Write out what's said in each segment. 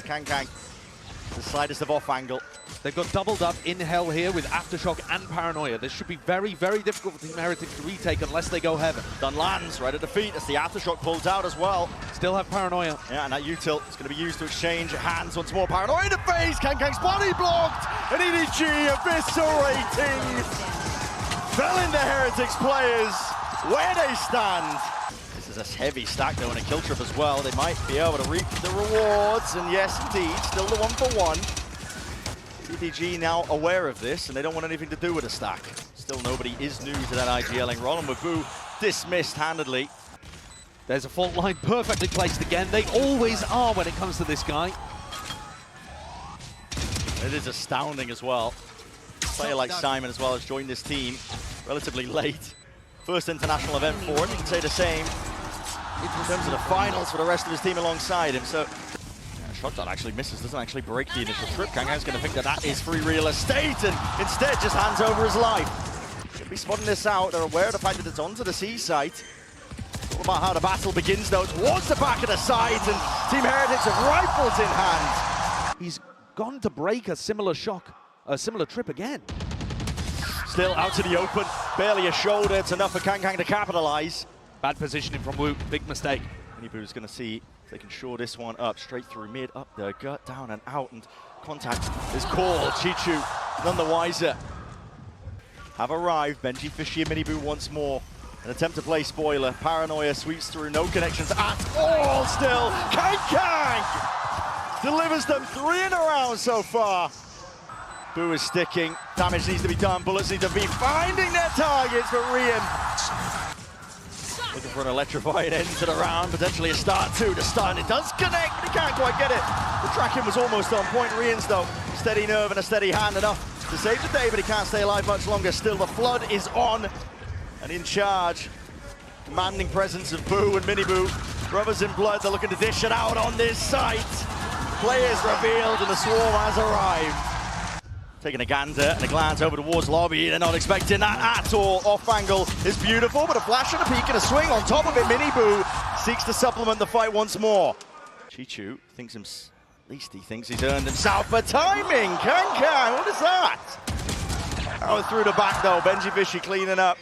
Kang. The slightest of off angle. They've got doubled up in hell here with Aftershock and Paranoia. This should be very, very difficult for Team Heretics to retake unless they go heaven. Dunn lands right at the feet as the Aftershock pulls out as well. Still have Paranoia. Yeah, and that util is going to be used to exchange hands once more. Paranoia in the face, Kang's body blocked, and EDG eviscerating. Fell into Heretics players where they stand. This is a heavy stack though and a kill trip as well. They might be able to reap the rewards, and yes indeed, still the 1-for-1. EDG now aware of this, and they don't want anything to do with a stack. Still, nobody is new to that IGLing role, and Mabu dismissed handedly. There's a fault line perfectly placed again. They always are when it comes to this guy. It is astounding as well. A player like Simon as well has joined this team relatively late. First international event for him, you can say the same in terms of the finals for the rest of his team alongside him. So. Shot that actually misses, doesn't actually break the initial trip. Kang's going to think that that is free real estate and instead just hands over his life. Should be spotting this out. They're aware of the fact that it's onto the C site. It's all about how the battle begins though, towards the back of the site, and Team Heretics have rifles in hand. He's gone to break a similar trip again. Still out to the open, barely a shoulder. It's enough for Kang to capitalize. Bad positioning from Wu, big mistake. Minibu's going to see if they can shore this one up, straight through mid, up the gut, down and out, and contact is called. Chichu, none the wiser. Have arrived, Benji, Fishy and Minibu once more. An attempt to play spoiler. Paranoia sweeps through, no connections at all still. Kang delivers them 3 in a round so far. Boo is sticking, damage needs to be done, bullets need to be finding their targets, but Rian looking for an electrifying end to the round, potentially a start two to stun. It does connect, but he can't quite get it. The tracking was almost on point. Rian's though, steady nerve and a steady hand enough to save the day, but he can't stay alive much longer. Still, the flood is on and in charge. Commanding presence of Boo and Minibu. Brothers in blood, they're looking to dish it out on this site. Players revealed and the swarm has arrived. Taking a gander and a glance over towards lobby. They're not expecting that at all. Off angle is beautiful, but a flash and a peek and a swing on top of it. Minibu seeks to supplement the fight once more. Chichu thinks at least he thinks he's earned himself a timing. Kang, what is that? Oh, through the back though. Benji Fishy cleaning up.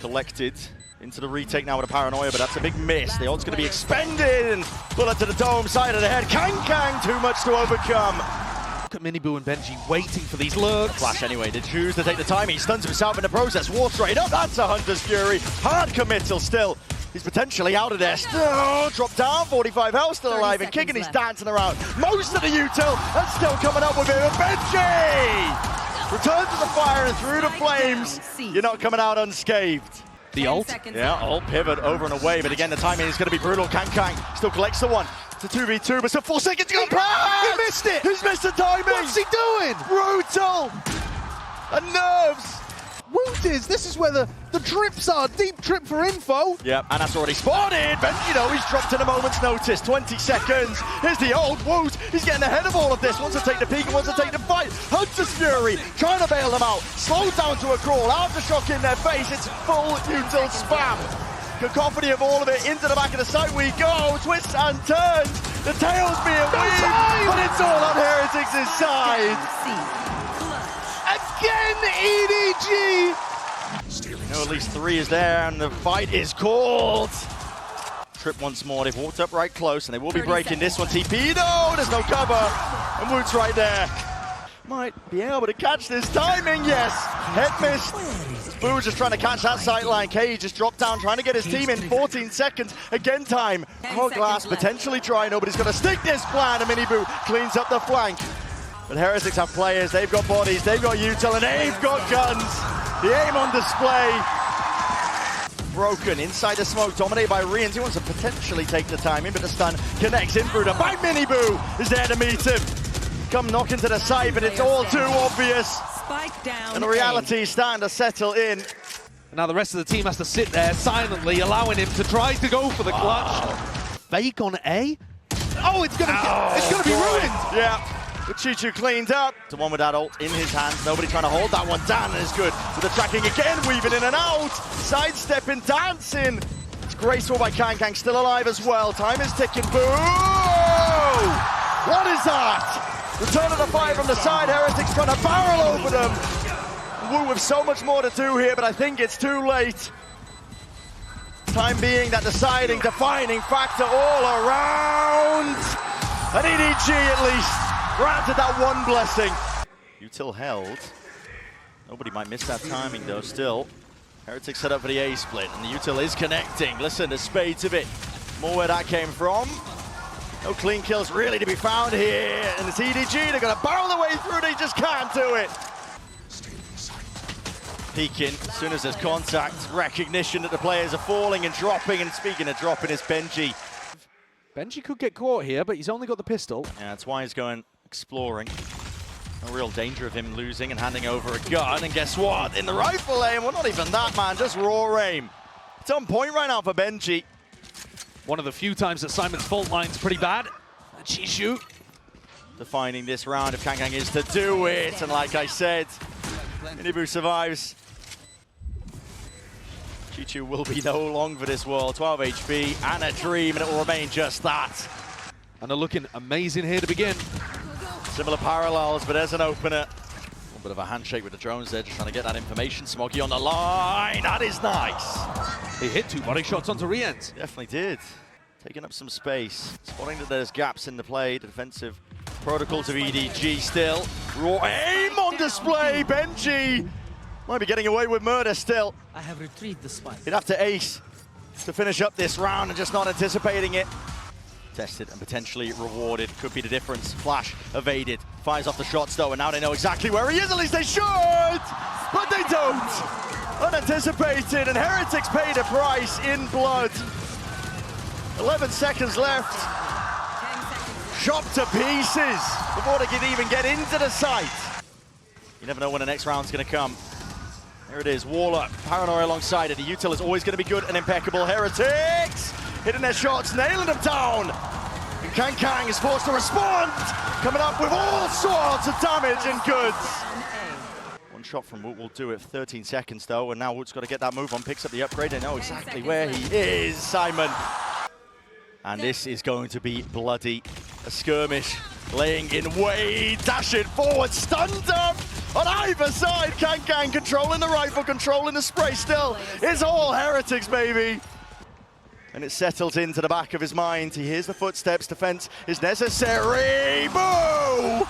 Collected into the retake now with a Paranoia, but that's a big miss. The ult's going to be expended and bullet to the dome, side of the head. Kang, too much to overcome. Look at Minibu and Benji waiting for these lurks. Flash anyway, they choose to take the time. He stuns himself in the process. Walks straight up. That's a Hunter's Fury. Hard committal still. He's potentially out of there. Still drop down. 45 health, still alive and kicking. He's dancing around. Most of the util and still coming up with it. Benji returns to the fire and through the flames. You're not coming out unscathed. The ult? Yeah, ult pivot over and away. But again, the timing is going to be brutal. Kang still collects the one. It's a 2v2, but still 4 seconds to go. He missed it! He's missed the timing! What's he doing? Brutal! And nerves! This is where the trips are. Deep trip for info. Yep, and that's already spotted. Benji, though, he's dropped at a moment's notice. 20 seconds. Here's the old Woot. He's getting ahead of all of this. Wants to take the peek and wants to take the fight. Hunter's Fury trying to bail them out. Slowed down to a crawl. Aftershock in their face. It's full util spam. Cacophony of all of it into the back of the site we go. Twists and turns. The tail's being weaved, but it's all on Heretics' side. Again, EDG. You know, at least 3 is there, and the fight is called. Trip once more. They've walked up right close, and they will be breaking this one. TP, no, there's no cover, and Woot's right there. Might be able to catch this timing, yes. Head missed. Boo just trying to catch that sightline. K just dropped down, trying to get his team in 14 seconds. Again time. Glass potentially dry. Nobody's going to stick this plan. And Minibu cleans up the flank. But Heretics have players. They've got bodies. They've got util, and they've got guns. The aim on display. Broken inside the smoke, dominated by Rian. He wants to potentially take the timing, but the stun connects in through the back. Minibu is there to meet him. Come knock into the side, but it's all too obvious. Spike down. And the reality is starting to settle in. Now the rest of the team has to sit there silently, allowing him to try to go for the clutch. Fake on A? Oh, it's gonna be ruined. Yeah. But Chichu cleaned up. The one with that ult in his hands. Nobody trying to hold that one down, and it's good. With the tracking again, weaving in and out. Sidestepping, dancing. It's graceful by Kang. Still alive as well. Time is ticking. Boo! is that? Return of the fire from the side. Heretics trying to barrel over them. Wu with so much more to do here, but I think it's too late. Time being that deciding, defining factor all around. And EDG at least granted that one blessing. Util held. Nobody might miss that timing though still. Heretics set up for the A split, and the Util is connecting. Listen, there's spades of it. More where that came from. No clean kills really to be found here. And it's EDG, they're gonna barrel their way through, they just can't do it. Peeking, as soon as there's contact, recognition that the players are falling and dropping, and speaking of dropping, it's Benji. Benji could get caught here, but he's only got the pistol. Yeah, that's why he's going exploring. No real danger of him losing and handing over a gun, and guess what? In the rifle aim, well, not even that, man, just raw aim. It's on point right now for Benji. One of the few times that Simon's fault line's pretty bad. Chishu defining this round if Kang is to do it, and like I said, Minibu survives. Chichu will be no long for this world. 12 HP and a dream, and it will remain just that. And they're looking amazing here to begin. Similar parallels, but there's an opener. A little bit of a handshake with the drones there, just trying to get that information. Smoggy on the line, that is nice. He hit 2 body shots onto Riens. Definitely did. Taking up some space. Spotting that there's gaps in the play. The defensive protocols of EDG still. Raw aim on display, Benji. Might be getting away with murder still. I have retrieved the spike. He'd have to ace to finish up this round and just not anticipating it. Tested and potentially rewarded. Could be the difference. Flash evaded. Fires off the shots though, and now they know exactly where he is. At least they should! But they don't! Unanticipated, and Heretics paid a price in blood. 11 seconds left. Chopped to pieces before they can even get into the site. You never know when the next round's going to come. There it is, wall up, Paranoia alongside it. The Util is always going to be good and impeccable. Heretics hitting their shots, nailing them down. And Kang is forced to respond, coming up with all sorts of damage and goods. One shot from Woot will do it. 13 seconds though, and now Woot's got to get that move on, picks up the upgrade. They know exactly where he is, Simon. And this is going to be bloody. A skirmish laying in wait, dashing forward, stunned up on either side. Kang controlling the rifle, controlling the spray still. It's all Heretics, baby. And it settles into the back of his mind. He hears the footsteps, defense is necessary. Boo!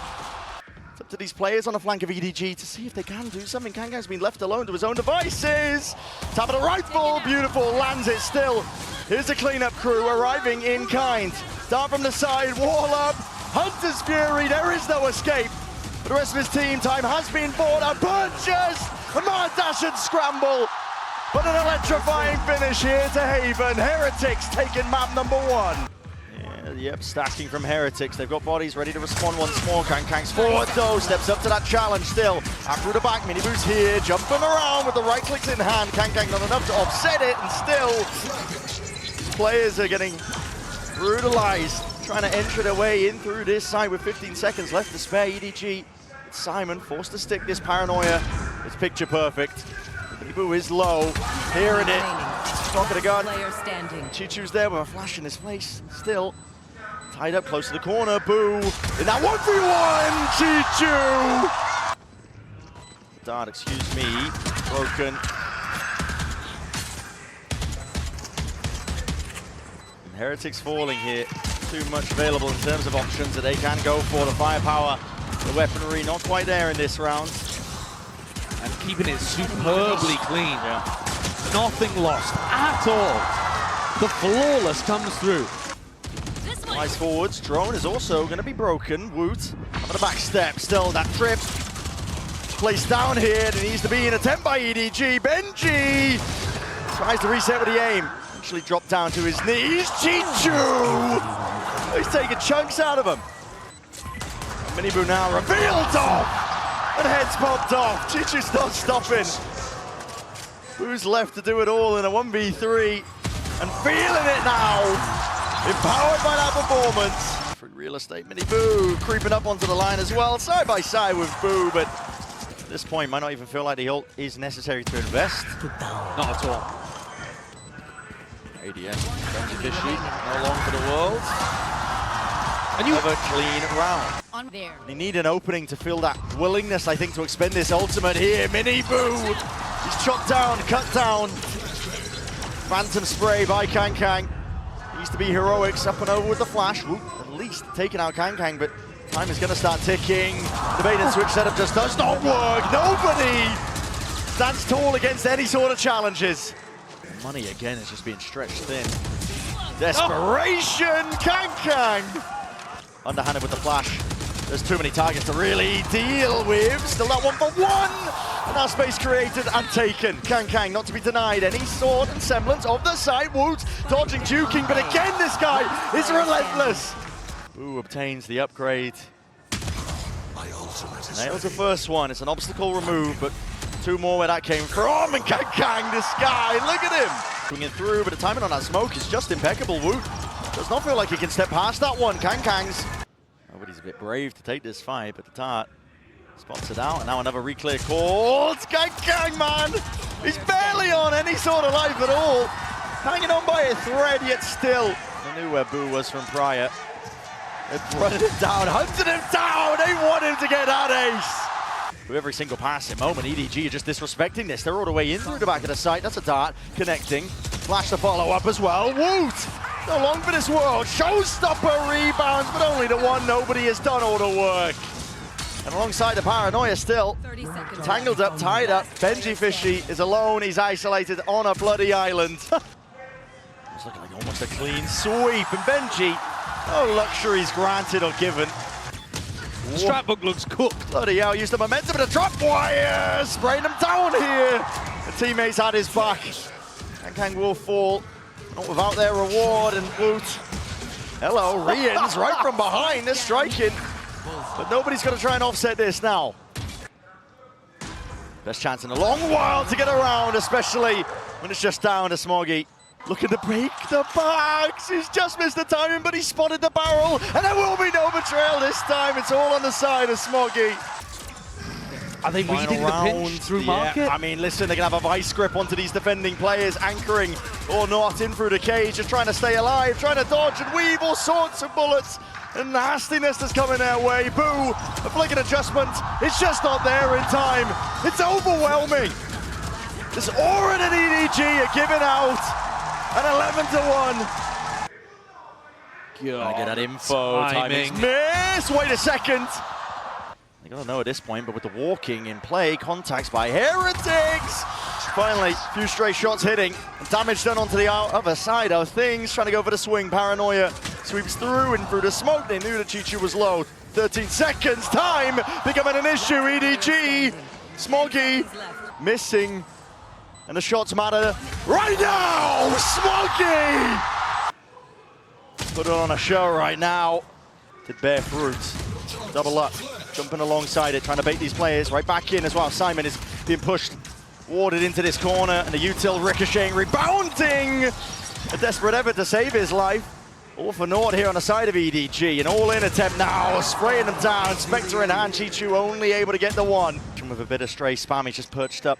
It's up to these players on the flank of EDG to see if they can do something. Kang's been left alone to his own devices. Tap of the rifle, beautiful, lands it still. Here's the cleanup crew arriving in kind. Down from the side, wall up, Hunter's Fury, there is no escape. For the rest of his team, time has been bought up, but just a mad dash and scramble. But an electrifying finish here to Haven. Heretics taking map number 1. Yep, stacking from Heretics. They've got bodies ready to respond once more. Kang's forward though, steps up to that challenge still. Out through the back, Minibu's here, jumping around with the right clicks in hand. Kang not enough to offset it, and still players are getting brutalized, trying to enter their way in through this side with 15 seconds left to spare. EDG, Simon forced to stick this Paranoia. It's picture perfect. Minibu is low, hearing it. Knock of the gun. Chichu's there with a flash in his face. Still tied up close to the corner. Boo! In that 1v1, Chichu! Dart, excuse me, broken. And Heretics falling here. Too much available in terms of options that they can go for. The firepower, the weaponry, not quite there in this round. And keeping it superbly clean. Yeah. Nothing lost at all. The flawless comes through. Nice forwards. Drone is also going to be broken. Woot on the back step. Still that trip. Placed down here. There needs to be an attempt by EDG. Benji tries to reset with the aim. Actually dropped down to his knees. Chichu! He's taking chunks out of him. Minibu now revealed off. And heads popped off. Chichu's not stopping. Who's left to do it all in a 1v3 and feeling it now. Empowered by that performance. Free real estate, Minibu creeping up onto the line as well, side by side with Boo, but at this point might not even feel like the ult is necessary to invest. Not at all. ADS, Benji Fishy, no long for the world. of a clean round. On there. They need an opening to feel that willingness, I think, to expend this ultimate here. Mini Boo! He's chopped down, cut down. Phantom spray by Kang. Used to be Heroics up and over with the flash. Whoop, at least taking out Kang, but time is going to start ticking. The bait and switch setup just does not work. Nobody stands tall against any sort of challenges. Money again is just being stretched thin. Desperation, Kang. Underhanded with the flash. There's too many targets to really deal with. Still that 1-for-1. And now space created and taken. Kang not to be denied any sort and semblance of the side. Woot dodging, juking, but again this guy is relentless. Boo obtains the upgrade. Nails the first one. It's an obstacle remove, but two more where that came from. And Kang, this guy, look at him. Swinging through, but the timing on that smoke is just impeccable. Woot does not feel like he can step past that one. Kang's. Nobody's a bit brave to take this fight, but the Tart spots it out, and now another re-clear call. It's Kang, man! He's barely on any sort of life at all. Hanging on by a thread, yet still. They knew where Boo was from prior. They've run him down, hunted him down! They want him to get that ace! With every single passing moment, EDG are just disrespecting this. They're all the way in through the back of the site. That's a Dart connecting. Flash the follow-up as well. Woot! So long for this world. Showstopper rebounds, but only the one. Nobody has done all the work. And alongside the Paranoia still, tangled up, tied up. Benji Fishy is alone. He's isolated on a bloody island. It's looking like almost a clean sweep. And Benji, no luxuries granted or given. The Strapbook looks cooked. Bloody hell, used the momentum of the drop wire. Spraying him down here. The teammates had his back. And Kang will fall. Not without their reward, and Woot. Hello, Rian's right from behind. They're striking. But nobody's going to try and offset this now. Best chance in a long while to get around, especially when it's just down to Smoggy. Looking to break the box. He's just missed the timing, but he spotted the barrel. And there will be no betrayal this time. It's all on the side of Smoggy. Are they reading the pinch through market? I mean, listen, they can have a vice grip onto these defending players, anchoring or not in through the cage, just trying to stay alive, trying to dodge and weave all sorts of bullets. And nastiness that's coming their way. Boo, a flick adjustment. It's just not there in time. It's overwhelming. This Aura and EDG are giving out an 11-1. God, get that info. timing. Miss. Wait a second. They gotta know at this point, but with the walking in play, contacts by Heretics. Finally, a few stray shots hitting. Damage done onto the other side of things. Trying to go for the swing. Paranoia sweeps through and through the smoke. They knew that Chichu was low. 13 seconds. Time becoming an issue. EDG. Smoggy missing. And the shots matter right now. Smoggy! Put it on a show right now. Did bear fruit. Double up. Jumping alongside it. Trying to bait these players. Right back in as well. Simon is being pushed. Warded into this corner, and the util ricocheting, rebounding! A desperate effort to save his life. All for naught here on the side of EDG. An all-in attempt now, spraying them down. Spectre in hand, Chichu only able to get the one. With a bit of stray spam, he's just perched up.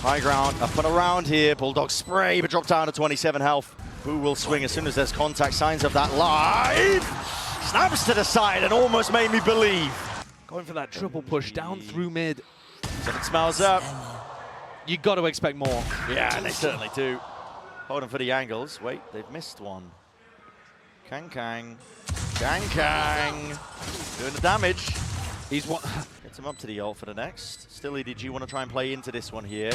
High ground, up and around here. Bulldog spray, but dropped down to 27 health. Boo will swing as soon as there's contact, signs of that live. Snaps to the side and almost made me believe. Going for that triple push down through mid. So it smells up. You got to expect more. Yeah, and they certainly do. Holding for the angles. Wait, they've missed one. Kang. Doing the damage. He's what? Gets him up to the ult for the next. Still EDG want to try and play into this one here.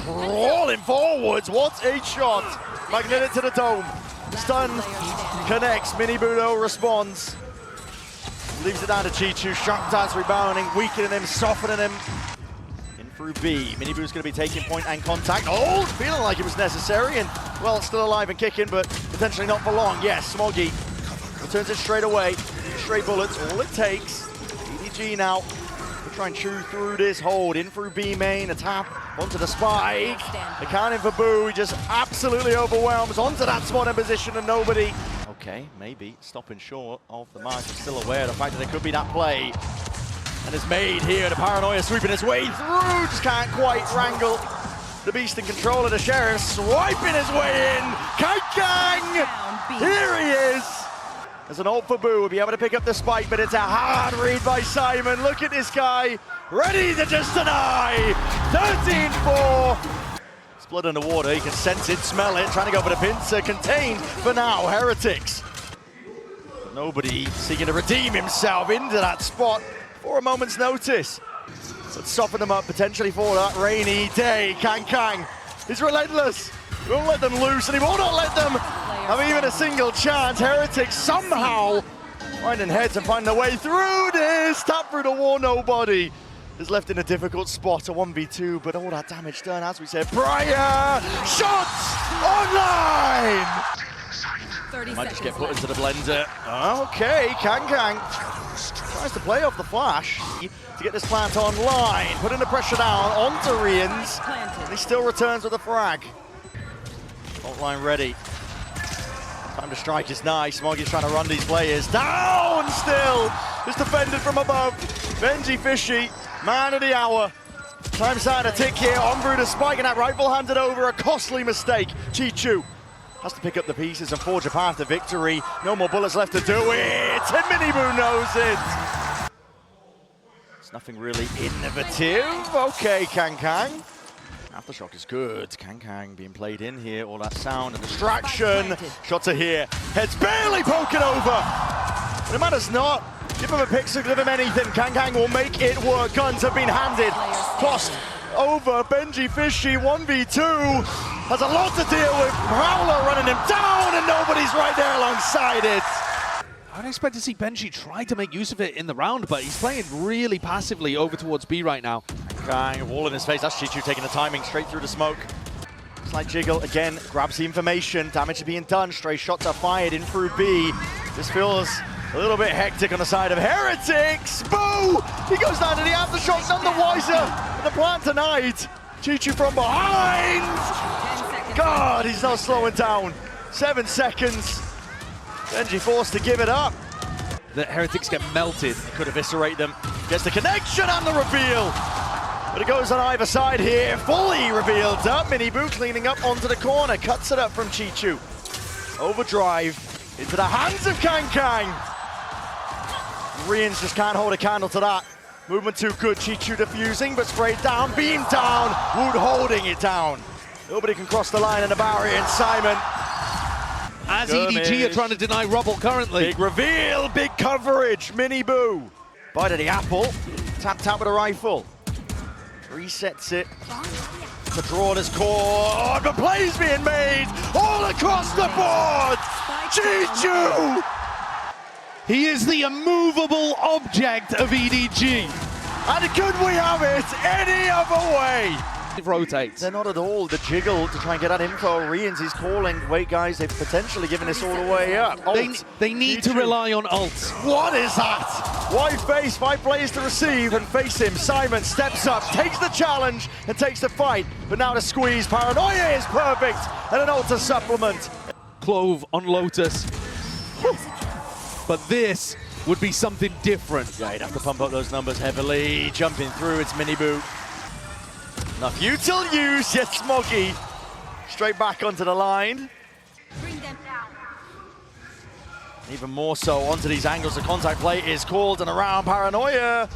Crawling forwards. What a shot. Magnetic to the dome. Stun. Connects. Mini Budo responds. Leaves it down to Chichu. Sharp dance rebounding. Weakening him. Softening him. Through B. Miniboo's going to be taking point and contact. Oh, feeling like it was necessary, and well, still alive and kicking, but potentially not for long. Yes, Smoggy returns it straight away. Straight bullets, all it takes. EDG now to try and chew through this hold. In through B main, a tap onto the spike. Accounting for Boo, he just absolutely overwhelms onto that spot in position and nobody. Okay, maybe stopping short of the mark. I'm still aware of the fact that there could be that play. And it's made here, the Paranoia sweeping his way through, just can't quite wrangle the beast in control of the Sheriff, swiping his way in, Kang! Here he is! There's an ult for Boo, will be able to pick up the spike, but it's a hard read by Simon. Look at this guy, ready to just deny. 13-4. It's blood in the water, you can sense it, smell it, trying to go for the pincer, contained for now, Heretics. But nobody seeking to redeem himself into that spot for a moment's notice. Let's soften them up potentially for that rainy day. Kang is relentless. He won't let them loose, and he will not let them have even a single chance. Heretics somehow finding heads and finding their way through this. Tap through the wall, nobody is left in a difficult spot, a 1v2, but all that damage done, as we said prior. Shots online! Might just get put into the blender. Okay, Kang tries to play off the flash to get this plant online, putting the pressure down onto Rians. And he still returns with a frag. Fault line ready. Time to strike is nice. Smoggy's trying to run these players down still. Just defended from above. Benji Fishy, man of the hour. Time starting to tick here. On through the spike, and that rifle handed over. A costly mistake. Chichu has to pick up the pieces and forge a path to victory. No more bullets left to do it. And Miniboo knows it. It's nothing really innovative. Okay, Kang. Aftershock is good. Kang being played in here. All that sound and distraction. Shots are here. Head's barely poking over. But it matters not. Give him a pixel, give him anything. Kang will make it work. Guns have been handed. Crossed over. Benji Fishy 1v2. Has a lot to deal with. Prowler running him down, and nobody's right there alongside it. I don't expect to see Benji try to make use of it in the round, but he's playing really passively over towards B right now. Kang, wall in his face. That's Chichu taking the timing straight through the smoke. Slight jiggle again, grabs the information. Damage is being done. Stray shots are fired in through B. This feels a little bit hectic on the side of Heretics. Boo! He goes down to the aftershock, none the wiser. And the plant tonight. Chichu from behind. God, he's not slowing down. 7 seconds. Benji forced to give it up. The Heretics get melted. He could eviscerate them. Gets the connection and the reveal. But it goes on either side here. Fully revealed up. Miniboo cleaning up onto the corner. Cuts it up from Chichu. Overdrive into the hands of Kang. Rians just can't hold a candle to that. Movement too good. Chichu defusing, but sprayed down. Beam down. Wood holding it down. Nobody can cross the line in the barrier, and Simon. As EDG are trying to deny Rubble currently. Big reveal, big coverage. Miniboo. Bite of the apple. Tap with a rifle. Resets it. To draw this core. The play's being made all across the board. Chichu. He is the immovable object of EDG. And could we have it any other way? It rotates. They're not at all the jiggle to try and get that info. Rians, he's calling, wait guys, they've potentially given this all the way up. They need to rely on ults. What is that? Wide face, 5 players to receive and face him. Simon steps up, takes the challenge and takes the fight. But now the squeeze, Paranoia is perfect. And an ult to supplement. Clove on Lotus. Whew. But this would be something different. Yeah, he'd have to pump up those numbers heavily. Jumping through, it's Miniboo. Enough util use, yes, Smoggy. Straight back onto the line. Bring them down. Even more so onto these angles. The contact play is called and around Paranoia.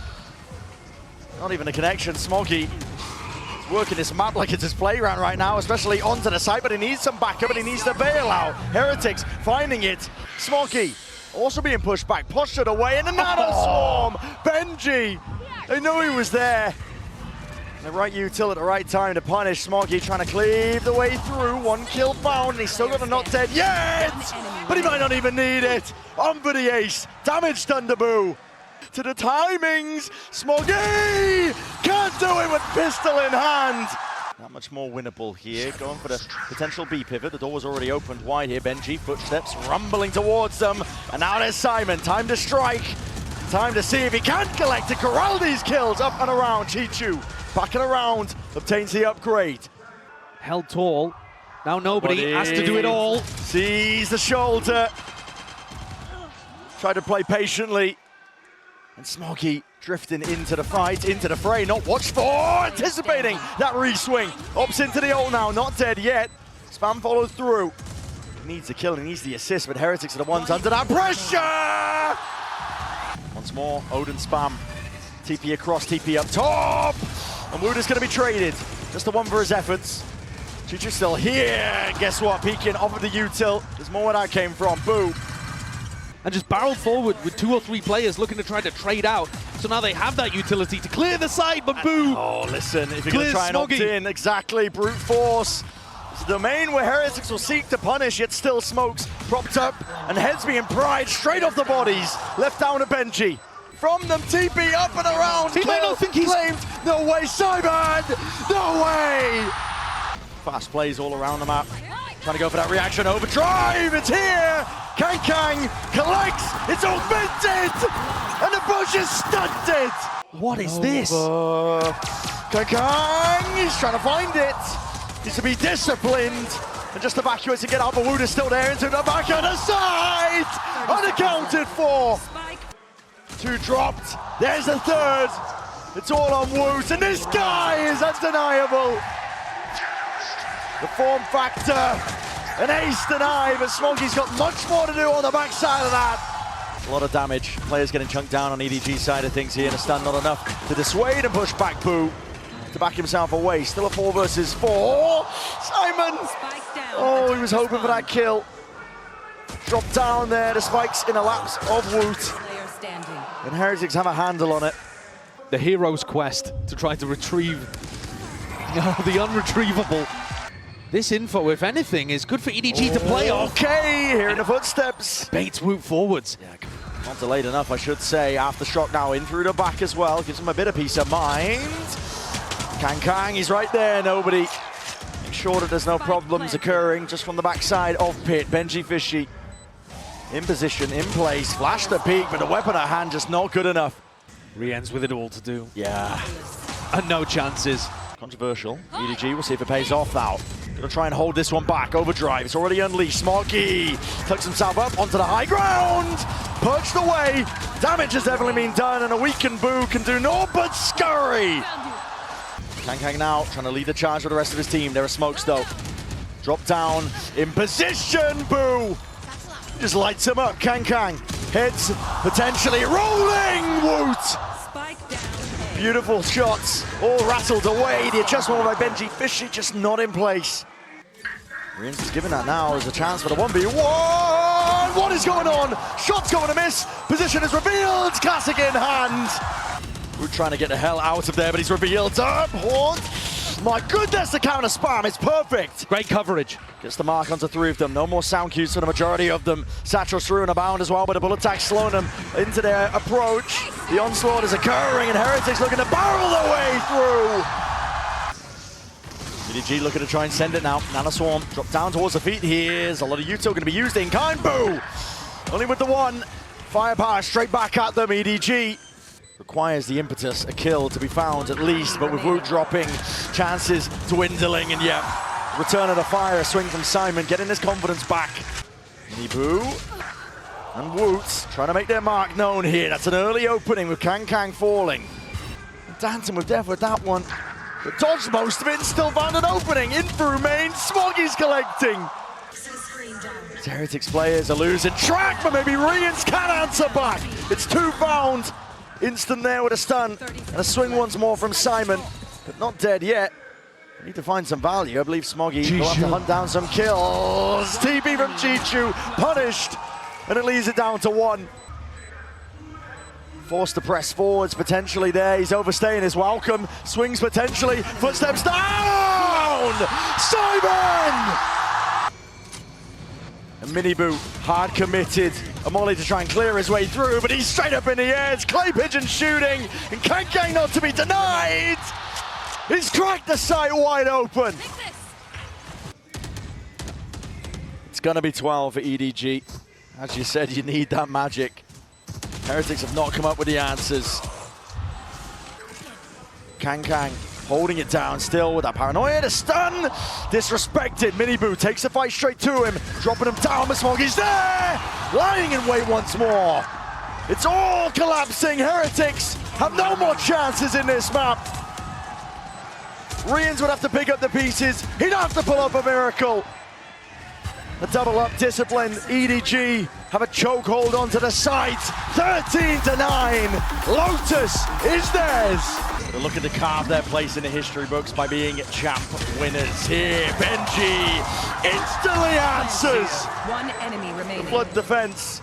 Not even a connection. Smoggy is working this map like it's his playground right now, especially onto the side, but he needs some backup and he needs to bail out. Heretics finding it. Smoggy also being pushed back, postured away, and the nano swarm. Benji, they knew he was there. The right util at the right time to punish Smoggy, trying to cleave the way through. 1 kill found, and he's still got a not dead yet! But he might not even need it. On for the ace, damage Thunderboo. To the timings, Smoggy can't do it with pistol in hand. Not much more winnable here, going for the potential B pivot. The door was already opened wide here. Benji, footsteps rumbling towards them. And now there's Simon, time to strike. Time to see if he can collect to corral these kills. Up and around, Chichu. Backing around, obtains the upgrade. Held tall. Now nobody has to do it all. Sees the shoulder. Try to play patiently. And Smoggy drifting into the fight, into the fray. Not watched for, anticipating that re-swing. Opts into the ult now, not dead yet. Spam follows through. He needs the kill, he needs the assist, but Heretics are the ones under that pressure! Once more, Odin spam. TP across, TP up top! And Wooder's gonna be traded. Just the one for his efforts. Chichu's still here. Guess what? Peeking off of the util. There's more where that came from. Boo. And just barreled forward with 2 or 3 players looking to try to trade out. So now they have that utility to clear the side, but Boo! Oh, listen, if you're going to try and opt in, exactly, brute force. It's a domain where Heretics will seek to punish, yet still Smokes propped up, and heads being pried straight off the bodies. Left down to Benji. From them, TP up and around. He might not think he's claimed. No way, Simon! No way! Fast plays all around the map. Trying to go for that reaction overdrive. It's here. Kang collects. It's augmented, and the bush is stunted. What is this? Kang, he's trying to find it. Needs to be disciplined and just evacuate to get out. But Wooder's still there into the back of the side. Unaccounted for. 2 dropped. There's the 3rd. It's all on Woot, and this guy is undeniable. The form factor, an ace denied, but Smokey's got much more to do on the backside of that. A lot of damage. Players getting chunked down on EDG side of things here, and a stun not enough to dissuade and push back Boo to back himself away. Still a 4 versus 4. Simon! Oh, he was hoping for that kill. Dropped down there, the spikes in a lapse of Woot. And Heretics have a handle on it. The hero's quest to try to retrieve the unretrievable. This info, if anything, is good for EDG to play off. Okay, here in the footsteps. Baits Woot forwards. Yeah, not delayed enough, I should say. Aftershock now in through the back as well. Gives him a bit of peace of mind. Kang, he's right there, nobody. Make sure that there's no problems occurring just from the backside of Pit. Benji Fishy in position, in place. Flash the peak, but the weapon at hand just not good enough. Re-ends with it all to do. Yeah. And no chances. Controversial. EDG, we'll see if it pays off now. Gonna try and hold this one back. Overdrive, it's already unleashed. Smokey tucks himself up onto the high ground. Perched away. Damage has definitely been done, and a weakened Boo can do naught but scurry. Kang now trying to lead the charge with the rest of his team. There are Smokes though. Drop down in position. Boo just lights him up. Kang heads potentially rolling. Woot. Beautiful shots, all rattled away. The adjustment by Benji Fishy just not in place. Riens is giving that now as a chance for the 1v1. What is going on? Shot's going to miss. Position is revealed. Classic in hand. We're trying to get the hell out of there, but he's revealed up. Haunt. My goodness, the counter spam. It's perfect. Great coverage. Gets the mark onto 3 of them. No more sound cues for the majority of them. Satchel's through and abound as well, but a bullet attack slowing them into their approach. The onslaught is occurring, and Heretics looking to barrel their way through. EDG looking to try and send it now. Nano Swarm drop down towards the feet. Here's a lot of util going to be used in kind. Boo! Only with the 1. Firepower straight back at them. EDG requires the impetus, a kill to be found at least, but with Woot dropping, chances dwindling, and yeah, return of the fire, a swing from Simon, getting his confidence back. Boo and Woot trying to make their mark known here. That's an early opening with Kang falling. Dancing with death with that one, but dodged most of it and still found an opening. In through main, Smoggy's collecting. Heretics players are losing track, but maybe Riens can answer back. It's 2 found. Instant there with a stun, and a swing once more from Simon, but not dead yet. We need to find some value. I believe Smoggy will have to hunt down some kills. TP from Chichu, punished, and it leaves it down to 1. Forced to press forwards, potentially there. He's overstaying his welcome. Swings potentially, footsteps down! Simon! And Miniboo, hard committed. A molly to try and clear his way through, but he's straight up in the air. It's Clay Pigeon shooting, and Kang not to be denied. He's cracked the sight wide open. It's gonna be 12 for EDG. As you said, you need that magic. Heretics have not come up with the answers. Kang holding it down still with that paranoia. The stun, disrespected. Miniboo takes the fight straight to him, dropping him down, but Smoggy's there, lying in wait once more. It's all collapsing. Heretics have no more chances in this map. Riens would have to pick up the pieces. He'd have to pull up a miracle. A double up discipline. EDG have a chokehold onto the site. 13-9. Lotus is theirs. They're looking to carve their place in the history books by being champ winners. Here, Benji instantly answers. One enemy remaining. Flood defense.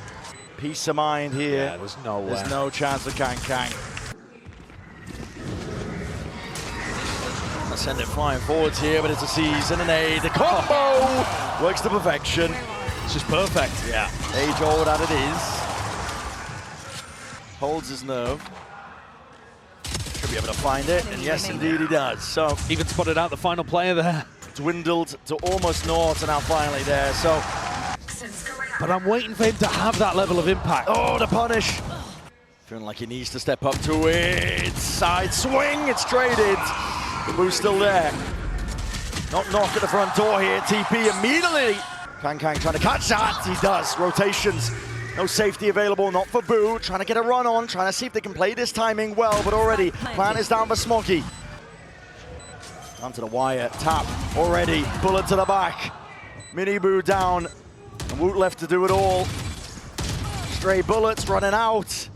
Peace of mind here. Yeah, there's no way. There's no chance of Kang. Send it flying forwards here, but it's a season and A. The combo works to perfection. It's just perfect. Yeah. Age-old as it is. Holds his nerve. Should be able to find it, and yes, indeed he does. So Even spotted out the final player there. dwindled to almost naught, and now finally there. So, But I'm waiting for him to have that level of impact. oh, the punish. Feeling like he needs to step up to it. Side swing, it's traded. The boost still there. Knock at the front door here. TP immediately. Kang trying to catch that. He does. Rotations. No safety available, not for Boo. Trying to get a run on, trying to see if they can play this timing well, but already plan is down for Smoggy. Down to the wire. Tap already. Bullet to the back. Mini Boo down. And Woot left to do it all. Stray bullets running out.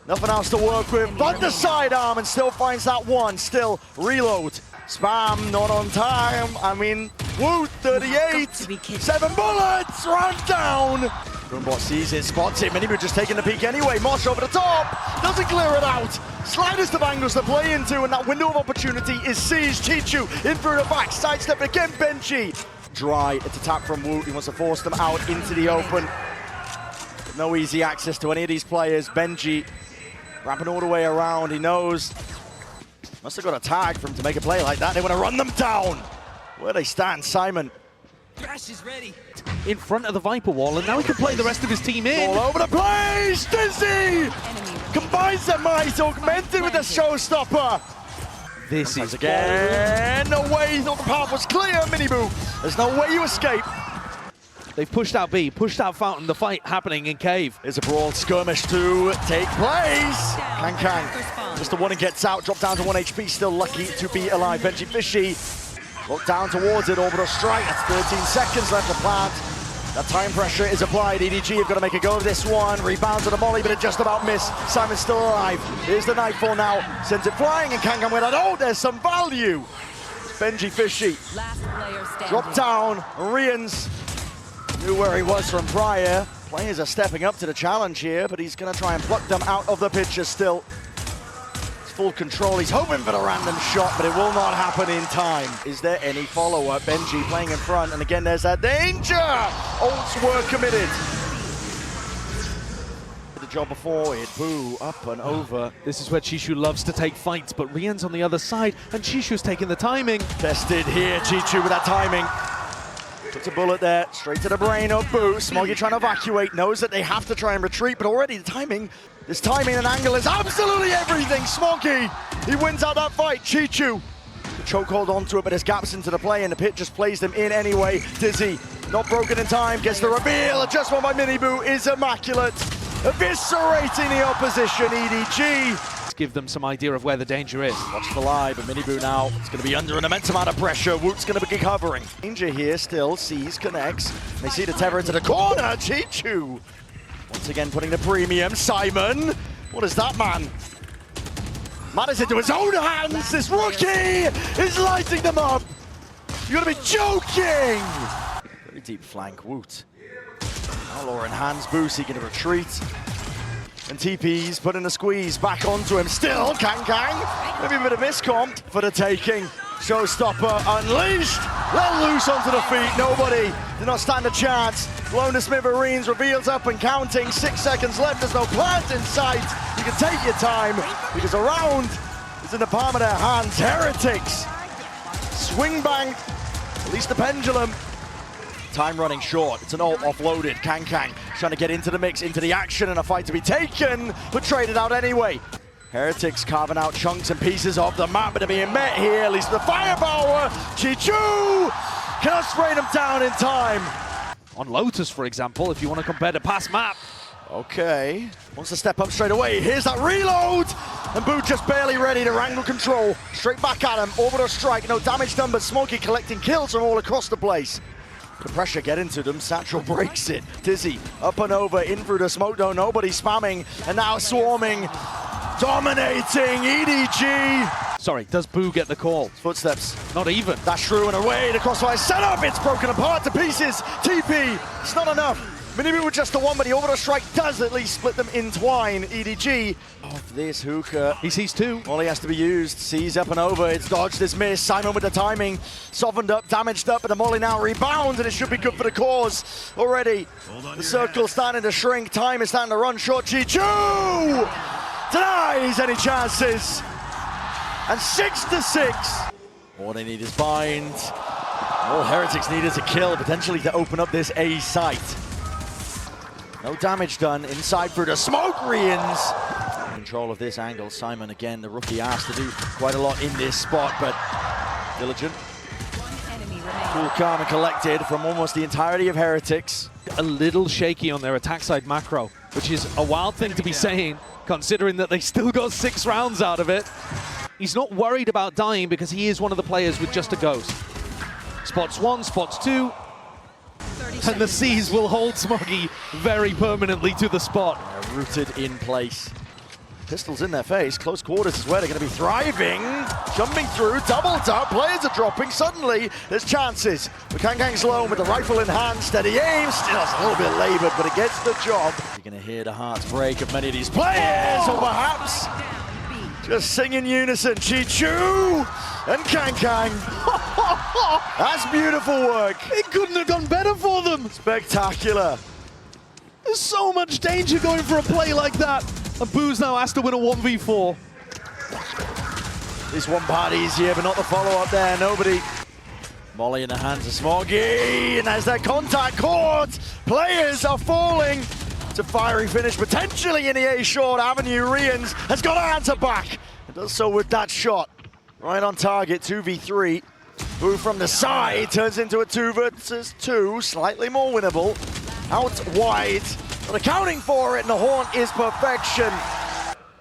Nothing else to work with, but the sidearm, and still finds that one. Still reload. Spam, not on time. I mean, Woot, 38. 7 bullets, run down. Groombot sees it, spots it. Minibu just taking the peek anyway. Mosh over the top, doesn't clear it out. Slightest of angles to play into, and that window of opportunity is seized. Chichu in through the back, sidestep again, Benji. Dry, it's a tap from Woot. He wants to force them out into the open. No easy access to any of these players. Benji wrapping all the way around, he knows. Must have got a tag for him to make a play like that. They want to run them down. Where they stand, Simon. Thrash is ready. In front of the Viper wall, and now he can play the rest of his team in. All over the place, Dizzy! Combines their might, augmented with the showstopper. This is again, no way, he thought the path was clear, Miniboo. There's no way you escape. They've pushed out B, pushed out Fountain, the fight happening in Cave. There's a brawl skirmish to take place. Kang just the one and gets out, dropped down to 1 HP, still lucky to be alive. Benji Fishy, look down towards it, orbital strike, that's 13 seconds left to plant. That time pressure is applied. EDG have got to make a go of this one. Rebound to the molly, but it just about missed. Simon's still alive. Here's the Nightfall now, sends it flying, and Kang with it. Oh, there's some value. Benji Fishy, drop down, Rians. Knew where he was from prior. Players are stepping up to the challenge here, but he's going to try and pluck them out of the picture still. It's full control. He's hoping for the random shot, but it will not happen in time. Is there any follow-up? Benji playing in front, and again, there's that danger! Ults were committed. The job before it. Boo, up and over. This is where Chishu loves to take fights, but Rian's on the other side, and Chishu's taking the timing. Tested here, Chichu with that timing. Puts a bullet there, straight to the brain of Boo. Smoggy trying to evacuate, knows that they have to try and retreat, but already the timing, this timing and angle is absolutely everything. Smoggy, he wins out that fight. Chichu, the chokehold onto it, but there's gaps into the play, and the pit just plays them in anyway. Dizzy, not broken in time, gets the reveal. Adjustment by Miniboo is immaculate. Eviscerating the opposition, EDG. Give them some idea of where the danger is. Watch the lie, but Miniboo now, it's going to be under an immense amount of pressure. Woot's going to be covering. Danger here still, sees, connects. They see the tether into the corner, Chichu. Once again putting the premium, Simon. What is that, man? Matters into his own hands, this rookie is lighting them up. You gotta be joking. Very deep flank, Woot. Now Lauren hands, Boo seeking to retreat. And TP's putting a squeeze back onto him. Still, Kang. Maybe a bit of miscomp for the taking. Showstopper unleashed. Let loose onto the feet. Nobody did not stand a chance. Blown to smithereens. Reveals up and counting. 6 seconds left. There's no plant in sight. You can take your time because a round is in the palm of their hands. Heretics. Swing bang. Release the pendulum. Time running short. It's an ult offloaded. Kang trying to get into the mix, into the action, and a fight to be taken, but traded out anyway. Heretics carving out chunks and pieces of the map, but they're being met here. At least the firepower. Chichu cannot spray them down in time. On Lotus, for example, if you want to compare the past map. Okay. Wants to step up straight away. Here's that reload. And Boo just barely ready to wrangle control. Straight back at him. Orbital strike. No damage done, but Smoggy collecting kills from all across the place. The pressure getting to them. Satchel breaks it. Dizzy up and over, in through the smoke though. Nobody spamming, and now swarming, dominating EDG. Sorry, does Boo get the call? Footsteps. Not even. Dash through and away. The crossfire set up. It's broken apart to pieces. TP. It's not enough. Minibu with just the one, but the overall strike does at least split them in twine. EDG of this hookah. He sees two. Molly has to be used. Sees up and over. It's dodged, this miss. Simon with the timing. Softened up, damaged up, but the Molly now rebounds, and it should be good for the cause already. The circle's starting to shrink. Time is starting to run short. Chichu denies any chances. And 6-6. All they need is bind. All Heretics need is a kill, potentially to open up this A site. No damage done inside through the smoke. Rians control of this angle. Simon again, the rookie, asked to do quite a lot in this spot, but diligent. Cool, calm and collected from almost the entirety of Heretics. A little shaky on their attack side macro, which is a wild thing to be saying, considering that they still got 6 rounds out of it. He's not worried about dying because he is one of the players with just a ghost. Spots 1, spots 2. And the C's will hold Smoggy very permanently to the spot. They're rooted in place. Pistols in their face. Close quarters is where they're going to be thriving. Jumping through, doubled up. Players are dropping. Suddenly, there's chances. But Kangkang's low with the rifle in hand. Steady aim. Still a little bit labored, but it gets the job. You're going to hear the hearts break of many of these players, or perhaps just sing in unison. Chichu and Kangkang. That's beautiful work. It couldn't have gone better for them. Spectacular. There's so much danger going for a play like that. And Boo's now has to win a 1v4. This one part easier, but not the follow-up there. Nobody. Molly in the hands of Smoggy. And as that contact caught, players are falling. It's a fiery finish, potentially in the A short avenue. Rians has got to answer back. It does so with that shot. Right on target, 2v3. Boo from the side turns into a 2 versus 2, slightly more winnable. Out wide, but accounting for it, and the haunt is perfection.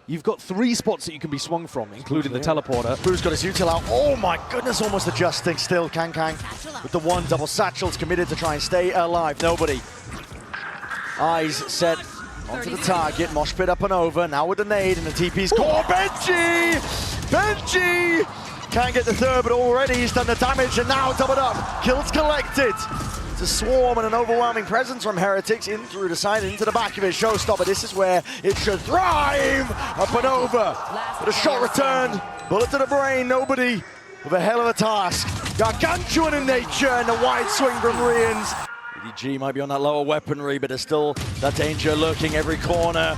You've got 3 spots that you can be swung from, including the teleporter. Boo's got his util out. Oh my goodness, almost adjusting still. Kangkang with the one double satchels, committed to try and stay alive. Nobody. Eyes set onto the target. Mosh pit up and over. Now with the nade and the TP's core. Benji! Benji! Can't get the third, but already he's done the damage, and now doubled up. Kills collected. It's a swarm and an overwhelming presence from Heretics in through the side into the back of his showstopper. This is where it should thrive. Up and over. But a shot returned. Bullet to the brain. Nobody with a hell of a task. Gargantuan in nature and a wide swing from Rians. EDG might be on that lower weaponry, but there's still that danger lurking every corner.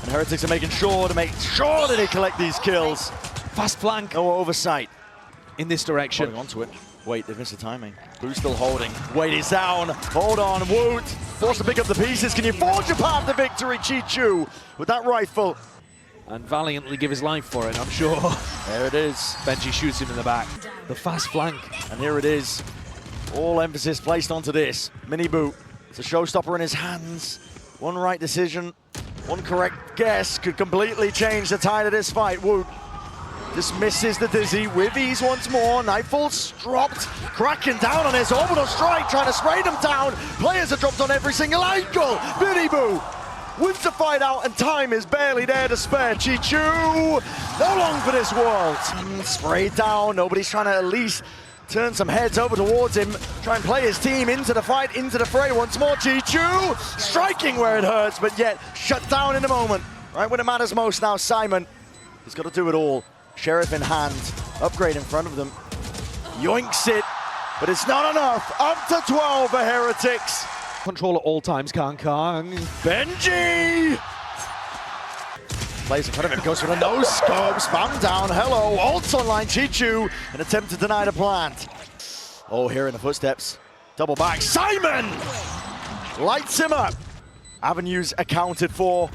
And Heretics are making sure to make sure that they collect these kills. Fast flank. No oversight in this direction. Holding onto it. Wait, they've missed the timing. Boo's still holding. Wait, he's down. Hold on, Woot. Forced to pick up the pieces. Can you forge a path to victory, Chichu, with that rifle? And valiantly give his life for it, I'm sure. There it is. Benji shoots him in the back. The fast flank. And here it is. All emphasis placed onto this. Mini Boo. It's a showstopper in his hands. One right decision, one correct guess could completely change the tide of this fight. Woot dismisses the Dizzy with ease once more. Nightfall's dropped, cracking down on his orbital strike, trying to spray them down. Players are dropped on every single angle. Mini Boo whips the fight out, and time is barely there to spare. Chichu, no long for this world. Sprayed down, nobody's trying to at least turn some heads over towards him, try and play his team into the fight, into the fray once more. Chichu striking where it hurts, but yet shut down in a moment. Right when it matters most now, Simon, he's got to do it all. Sheriff in hand, upgrade in front of them. Yoinks it, but it's not enough. Up to 12 for Heretics. Control at all times, Kangkang. Benji! Plays in front of him, goes for the no-scope, spam down, hello, ults online, Chichu, an attempt to deny the plant. Oh, hearing the footsteps, double back, Simon! Lights him up. Avenues accounted for,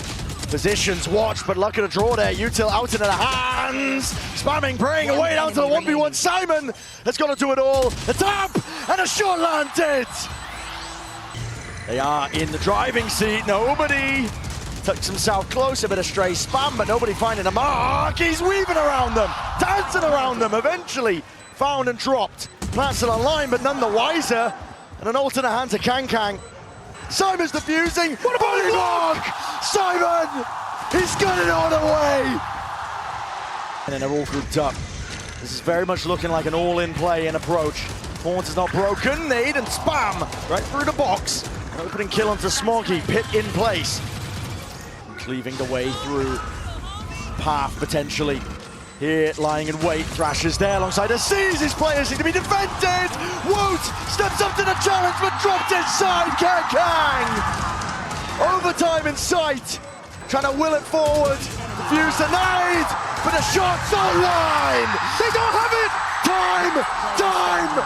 positions watched, but lucky to draw there, util out into the hands, spamming, praying away down to the 1v1, Simon has got to do it all, a tap, and a shot landed! They are in the driving seat, nobody tucks himself close, a bit of stray spam, but nobody finding a mark. He's weaving around them, dancing around them, eventually found and dropped. Plants it online, but none the wiser. And an alternate hand to Kang. Simon's defusing. What about his block? Simon! He's got it all the way! And then they're all grouped up. This is very much looking like an all-in play and approach. Horns is not broken. Nade and spam right through the box. An opening kill onto Smoggy. Pit in place. Cleaving the way through. Path potentially. Here, lying in wait. Thrash is there alongside a C's. His players need to be defended. Woot steps up to the challenge but dropped inside. Kang! Overtime in sight. Trying to will it forward. Defuse the nade. But the shot's online. They don't have it. Time.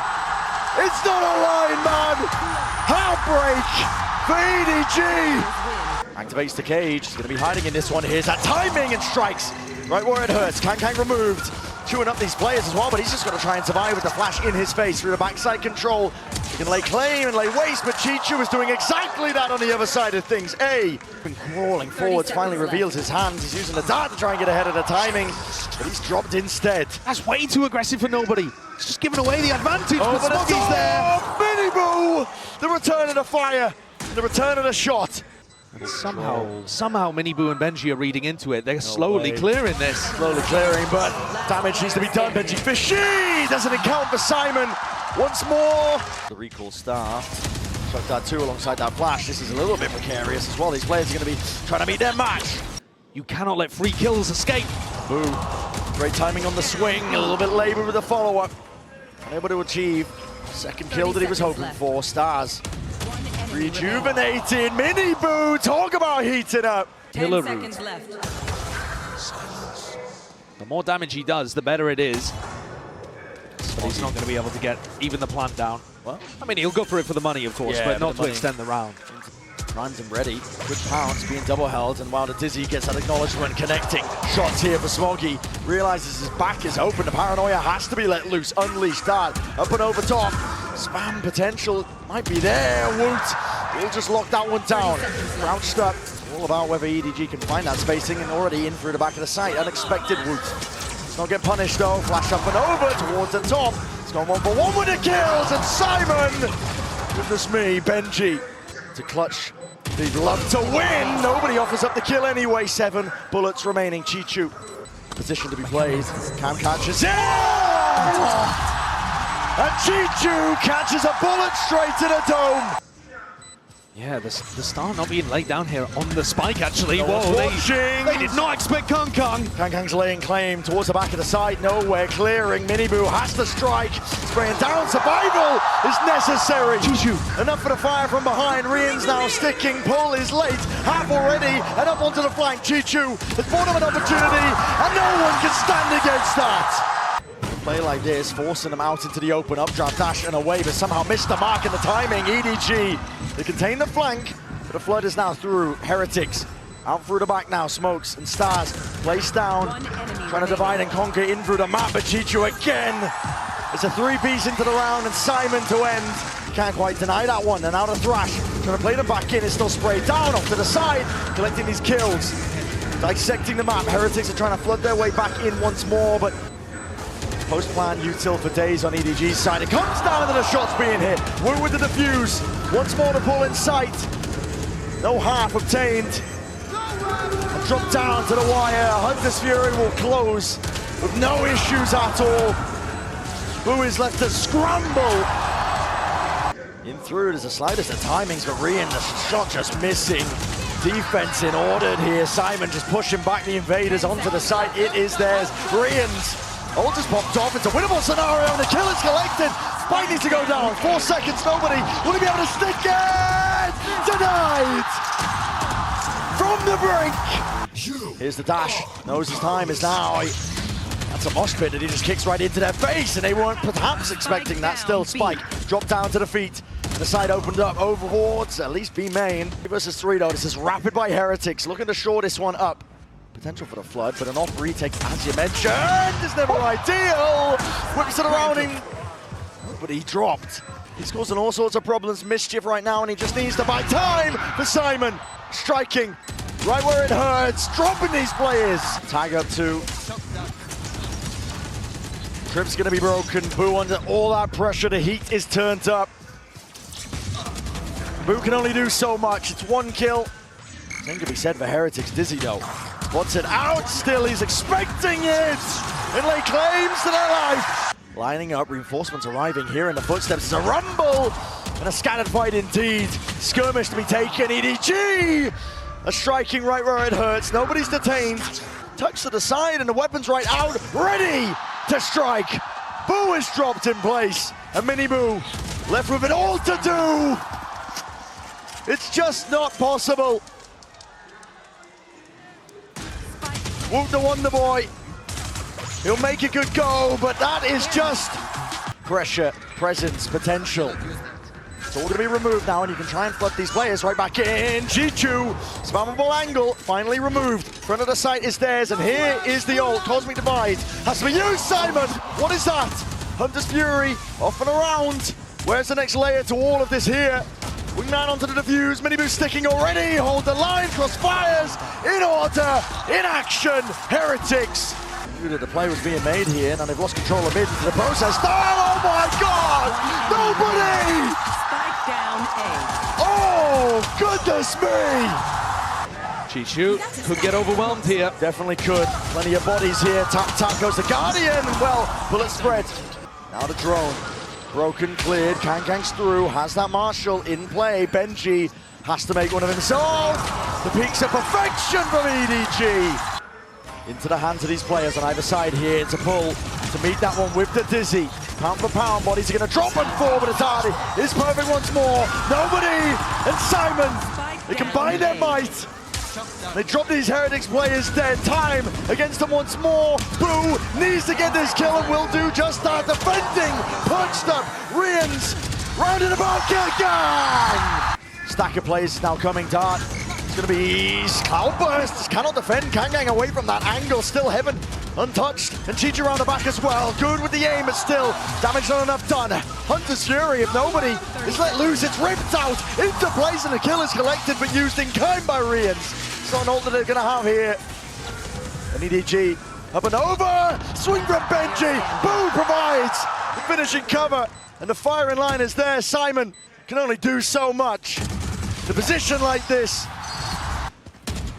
It's not online, man. Heartbreak for EDG. Activates the cage. He's going to be hiding in this one. Here's that timing and strikes. Right where it hurts. Kang removed. Chewing up these players as well, but he's just got to try and survive with the flash in his face through the backside control. He can lay claim and lay waste, but Chichu is doing exactly that on the other side of things. Been crawling forwards, finally reveals his hands. He's using the dart to try and get ahead of the timing, but he's dropped instead. That's way too aggressive for nobody. It's just giving away the advantage. Oh, but Smoggy's there. Miniboo! The return of the fire, the return of the shot. And somehow Miniboo and Benji are reading into it. They're slowly clearing this. Slowly clearing, but damage needs to be done. Benji Fishy doesn't account for Simon once more. The recall star. Struck that too alongside that flash. This is a little bit precarious as well. These players are going to be trying to meet their match. You cannot let free kills escape. Boo. Great timing on the swing. A little bit labor with the follow-up. Unable to achieve second kill that he was hoping for. Stars. Rejuvenated. Miniboo. Talk about heating up. 10 seconds left. The more damage he does, the better it is. But he's not going to be able to get even the plant down. Well, I mean, he'll go for it for the money, of course, but not to extend the round. Primes him ready. Good pounce being double held, and while the Dizzy gets that acknowledgement, connecting shots here for Smoggy. Realizes his back is open. The paranoia has to be let loose. Unleashed that. Up and over top. Spam potential might be there. Woot. He'll just lock that one down. Crouched up. All about whether EDG can find that spacing, and already in through the back of the site. Unexpected Woot. Let's not get punished though. Flash up and over towards the top. It's gone 1-for-1 with the kills, and Simon. Goodness me, Benji to clutch. They'd love to win. Nobody offers up the kill anyway. 7 bullets remaining. Chichu position to be played. Cam catches it. And Chichu catches a bullet straight to the dome. Yeah, the star not being laid down here on the spike, actually. No Whoa, they did not expect Kang. Kang's laying claim towards the back of the side. Nowhere clearing. Miniboo has to strike. Spraying down. Survival is necessary. Chichu. Enough for the fire from behind. Rian's now sticking. Pull is late. Half already. And up onto the flank. Chichu has bought him an opportunity. And no one can stand against that. Play like this, forcing them out into the open, updraft dash and away, but somehow missed the mark in the timing. EDG, they contain the flank, but the flood is now through. Heretics, out through the back now, Smokes and Stars, placed down, trying to divide and conquer in through the map, but Chichu again. It's a 3-piece into the round, and Simon to end. Can't quite deny that one, and out of Thrash, trying to play them back in, it's still sprayed down, off to the side, collecting these kills. Dissecting the map, Heretics are trying to flood their way back in once more, but post-plan util for days on EDG's side. It comes down to the shots being hit. Wu with the defuse. Once more to pull in sight. No half obtained. And drop down to the wire. Hunter's Fury will close with no issues at all. Wu is left to scramble. In through, there's the slightest of timings, but Rian, the shot just missing. Defense in ordered here. Simon just pushing back the invaders onto the site. It is theirs. Rian's ult just popped off. It's a winnable scenario, and the kill is collected. Spike needs to go down. 4 seconds, nobody. Will he be able to stick it? Denied! From the brink. Here's the dash. Knows his time is now. That's a mosh pit that he just kicks right into their face, and they weren't perhaps expecting that. Still, Spike dropped down to the feet. The side opened up overwards, at least B main. Versus 3 though. This is rapid by Heretics. Looking to shore this one up. Potential for the flood, but an off retake, as you mentioned, is never ideal. Whips it around him, but he dropped. He's causing all sorts of problems, mischief right now, and he just needs to buy time for Simon. Striking right where it hurts, dropping these players. Tag up 2. Trip's gonna be broken. Boo under all that pressure. The heat is turned up. Boo can only do so much. It's one kill. Same can be said for Heretics. Dizzy though. Wants it out still. He's expecting it. And lay claims to their life. Lining up, reinforcements arriving here in the footsteps. It's a rumble and a scattered fight indeed. Skirmish to be taken. EDG! A striking right where it hurts. Nobody's detained. Touch to the side and the weapon's right out. Ready to strike. Boo is dropped in place. And Mini Boo left with it all to do. It's just not possible. Woot the Wonder Boy. He'll make a good go, but that is just pressure, presence, potential. It's all going to be removed now, and you can try and flood these players right back in. Chichu, spammable angle, finally removed. Front of the site is theirs, and here is the ult. Cosmic Divide has to be used, Simon. What is that? Hunter's Fury, off and around. Where's the next layer to all of this here? Wingman onto the defuse, Mini Boo sticking already. Hold the line, cross fires, in order, in action, Heretics. The play was being made here, and they've lost control of mid into the process. Oh my God! Nobody! Spike down A. Oh, goodness me! Chichu could get overwhelmed here. Definitely could. Plenty of bodies here. Tap goes the Guardian. Well, bullet spread. Now the drone. Broken, cleared. Kang's through. Has that Marshall in play. Benji has to make one of himself. The peaks of perfection from EDG. Into the hands of these players on either side here. It's a pull to meet that one with the Dizzy. Pound for pound, bodies are going to drop and fall, but Atari is perfect once more. Nobody and Simon, they combine their might. They drop these Heretics players dead. Time against them once more. Boo needs to get this kill and will do just that. Defending, punched up, Rians, rounded about, Gang! Stack of players is now coming, Dart. It's going to be Cloudburst. Cannot defend. Kang away from that angle. Still Heaven untouched. And Chichu around the back as well. Good with the aim, but still damage not enough done. Hunter's Fury, if nobody is let loose, it's ripped out into place and the kill is collected but used in kind by Rians. It's not an ult that they're going to have here. And EDG up and over. Swing from Benji. Boo provides the finishing cover. And the firing line is there. Simon can only do so much. The position like this.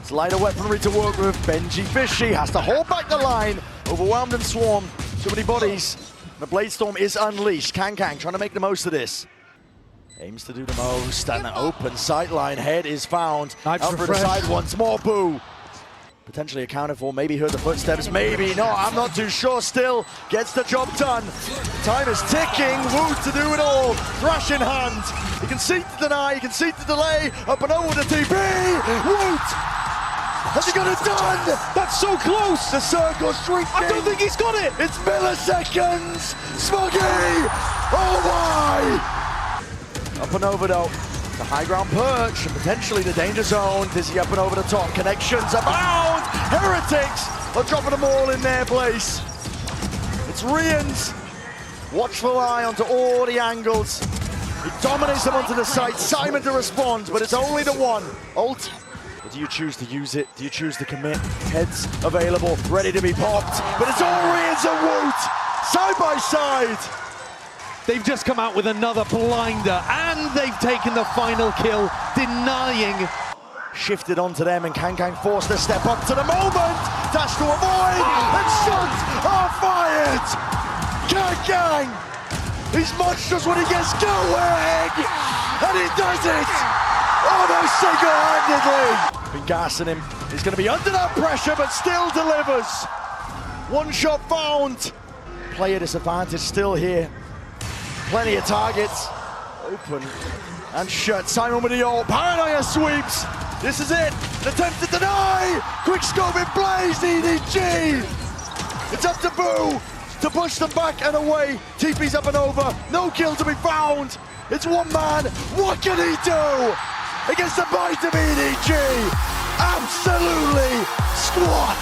Lighter weaponry to work with. Benji Fishy has to hold back the line. Overwhelmed and swarmed. Too many bodies. The Blade Storm is unleashed. Kang trying to make the most of this. Aims to do the most. And an open sightline. Head is found. Out for the side once more. Boo. Potentially accounted for. Maybe heard the footsteps. Maybe not. I'm not too sure. Still gets the job done. Time is ticking. Woot to do it all. Thrash in hand. You can see to deny. You can see to delay. Up and over the TP. Woot. Has he got it done? That's so close! The circle shrinking. I don't think he's got it! It's milliseconds! Smuggy! Oh my! Up and over though. The high ground perch and potentially the danger zone. Dizzy up and over the top. Connections abound! Heretics are dropping them all in their place. It's Rians. Watchful eye onto all the angles. He dominates them onto the site. Simon to respond, but it's only the one. Ult. Do you choose to use it? Do you choose to commit? Heads available, ready to be popped. But it's all Rians and Woot, side by side. They've just come out with another blinder, and they've taken the final kill, denying. Shifted onto them, and Kang forced to step up to the moment. Dash to avoid, and shots are fired. Kang, he's monstrous when he gets going, and he does it. Almost single-handedly. Been gassing him. He's going to be under that pressure, but still delivers. One shot found. Player disadvantage still here. Plenty of targets. Open and shut. Simon with the ult. Paranoia sweeps. This is it. An attempt to deny. Quick scope in place. EDG. It's up to Boo to push them back and away. TP's up and over. No kill to be found. It's one man. What can he do? Against the might of EDG, absolutely squat.